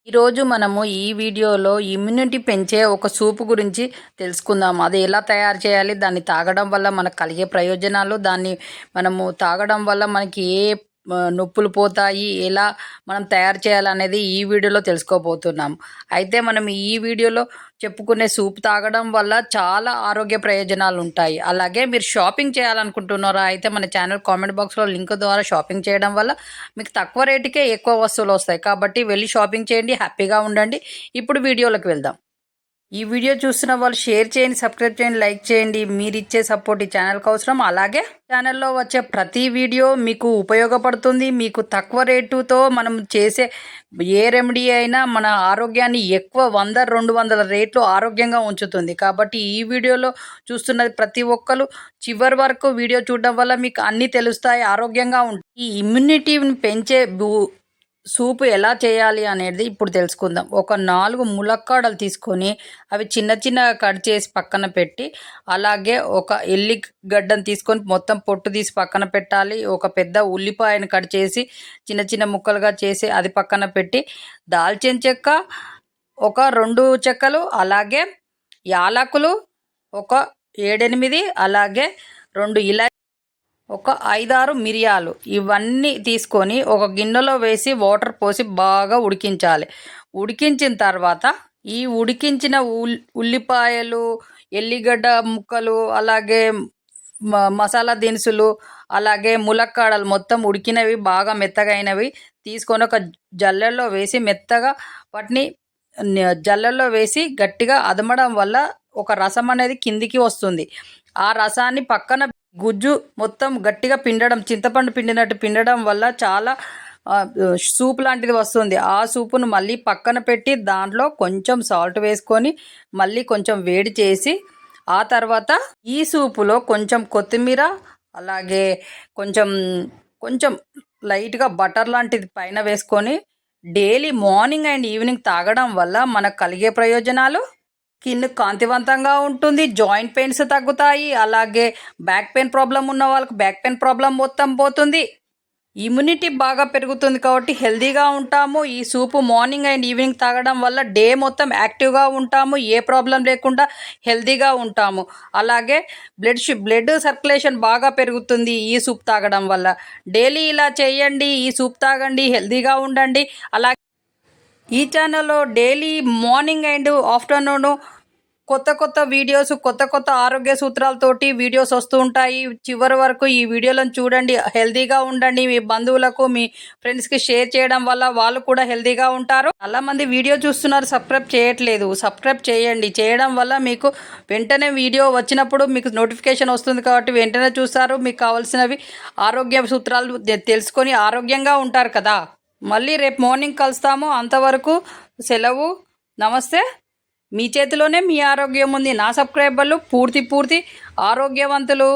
ఈరోజు మనము ఈ వీడియోలో ఇమ్యూనిటీ పెంచే ఒక సూప్ గురించి తెలుసుకుందాం. అది ఎలా తయారు చేయాలి, దాన్ని తాగడం వల్ల మనకు కలిగే ప్రయోజనాలు, దాన్ని మనము తాగడం వల్ల మనకి ఏ నొప్పులు పోతాయి, ఎలా మనం తయారు చేయాలనేది ఈ వీడియోలో తెలుసుకోబోతున్నాం. అయితే మనం ఈ వీడియోలో చెప్పుకునే సూప్ తాగడం వల్ల చాలా ఆరోగ్య ప్రయోజనాలు ఉంటాయి. అలాగే మీరు షాపింగ్ చేయాలనుకుంటున్నారా అయితే మన ఛానల్ కామెంట్ బాక్స్లో లింక్ ద్వారా షాపింగ్ చేయడం వల్ల మీకు తక్కువ రేటుకే ఎక్కువ వస్తువులు వస్తాయి. కాబట్టి వెళ్ళి షాపింగ్ చేయండి, హ్యాపీగా ఉండండి. ఇప్పుడు వీడియోలోకి వెళ్దాం. ఈ వీడియో చూస్తున్న వాళ్ళు షేర్ చేయండి, సబ్స్క్రైబ్ చేయండి, లైక్ చేయండి. మీరు ఇచ్చే సపోర్ట్ ఈ ఛానల్కి అవసరం. అలాగే ఛానల్లో వచ్చే ప్రతి వీడియో మీకు ఉపయోగపడుతుంది. మీకు తక్కువ రేటుతో మనం చేసే ఏ రెమెడీ అయినా మన ఆరోగ్యాన్ని ఎక్కువ 100-200 రేట్లు ఆరోగ్యంగా ఉంచుతుంది. కాబట్టి ఈ వీడియోలో చూస్తున్నది ప్రతి ఒక్కరు చివరి వరకు వీడియో చూడడం వల్ల మీకు అన్నీ తెలుస్తాయి, ఆరోగ్యంగా ఉంటుంది. ఈ ఇమ్యూనిటీని పెంచే సూప్ ఎలా చేయాలి అనేది ఇప్పుడు తెలుసుకుందాం. ఒక 4 ములక్కాడలు తీసుకొని అవి చిన్న చిన్నగా కట్ చేసి పక్కన పెట్టి, అలాగే ఒక ఎల్లిగడ్డను తీసుకొని మొత్తం పొట్టు తీసి పక్కన పెట్టాలి. ఒక పెద్ద ఉల్లిపాయను కట్ చేసి చిన్న చిన్న ముక్కలుగా చేసి అది పక్కన పెట్టి, దాల్చిన చెక్క ఒక 2 చెక్కలు, అలాగే యాలకులు ఒక 7-8, అలాగే 2 ఇలా ఒక 5-6 మిరియాలు ఇవన్నీ తీసుకొని ఒక గిన్నెలో వేసి వాటర్ పోసి బాగా ఉడికించాలి. ఉడికించిన తర్వాత ఈ ఉడికించిన ఉల్లిపాయలు, ఎల్లిగడ్డ ముక్కలు, అలాగే మసాలా దినుసులు, అలాగే ములక్కాడలు మొత్తం ఉడికినవి బాగా మెత్తగైనవి తీసుకొని ఒక జల్లెల్లో వేసి మెత్తగా వాటిని జల్లెల్లో వేసి గట్టిగా అదమడం వల్ల ఒక రసం అనేది కిందికి వస్తుంది. ఆ రసాన్ని పక్కన గుజ్జు మొత్తం గట్టిగా పిండడం, చింతపండు పిండినట్టు పిండడం వల్ల చాలా సూప్ లాంటిది వస్తుంది. ఆ సూపును మళ్ళీ పక్కన పెట్టి దాంట్లో కొంచెం సాల్ట్ వేసుకొని మళ్ళీ కొంచెం వేడి చేసి, ఆ తర్వాత ఈ సూపులో కొంచెం కొత్తిమీర, అలాగే కొంచెం కొంచెం లైట్గా బటర్ లాంటిది పైన వేసుకొని డైలీ మార్నింగ్ అండ్ ఈవినింగ్ తాగడం వల్ల మనకు కలిగే ప్రయోజనాలు: స్కిన్ కాంతివంతంగా ఉంటుంది, జాయింట్ పెయిన్స్ తగ్గుతాయి, అలాగే బ్యాక్ పెయిన్ ప్రాబ్లం ఉన్న వాళ్ళకి బ్యాక్ పెయిన్ ప్రాబ్లం మొత్తం పోతుంది, ఇమ్యూనిటీ బాగా పెరుగుతుంది. కాబట్టి హెల్తీగా ఉంటాము. ఈ సూపు మార్నింగ్ అండ్ ఈవినింగ్ తాగడం వల్ల డే మొత్తం యాక్టివ్గా ఉంటాము, ఏ ప్రాబ్లం లేకుండా హెల్తీగా ఉంటాము. అలాగే బ్లడ్ సర్క్యులేషన్ బాగా పెరుగుతుంది ఈ సూప్ తాగడం వల్ల. డైలీ ఇలా చేయండి, ఈ సూప్ తాగండి, హెల్తీగా ఉండండి. అలాగే ఈ ఛానల్లో డైలీ మార్నింగ్ అండ్ ఆఫ్టర్నూన్ కొత్త వీడియోస్, కొత్త ఆరోగ్య సూత్రాలతోటి వీడియోస్ వస్తూ ఉంటాయి. చివరి వరకు ఈ వీడియోలను చూడండి, హెల్తీగా ఉండండి. మీ బంధువులకు, మీ ఫ్రెండ్స్కి షేర్ చేయడం వల్ల వాళ్ళు కూడా హెల్తీగా ఉంటారు. చాలామంది వీడియో చూస్తున్నారు, సబ్స్క్రైబ్ చేయట్లేదు. సబ్స్క్రైబ్ చేయండి. చేయడం వల్ల మీకు వెంటనే వీడియో వచ్చినప్పుడు మీకు నోటిఫికేషన్ వస్తుంది. కాబట్టి వెంటనే చూస్తారు. మీకు కావాల్సినవి ఆరోగ్య సూత్రాలు తెలుసుకొని ఆరోగ్యంగా ఉంటారు కదా. మళ్ళీ రేపు మార్నింగ్ కలుస్తాము. అంతవరకు సెలవు. నమస్తే. మీ చేతిలోనే మీ ఆరోగ్యం ఉంది. నా సబ్స్క్రైబర్లు పూర్తి ఆరోగ్యవంతులు.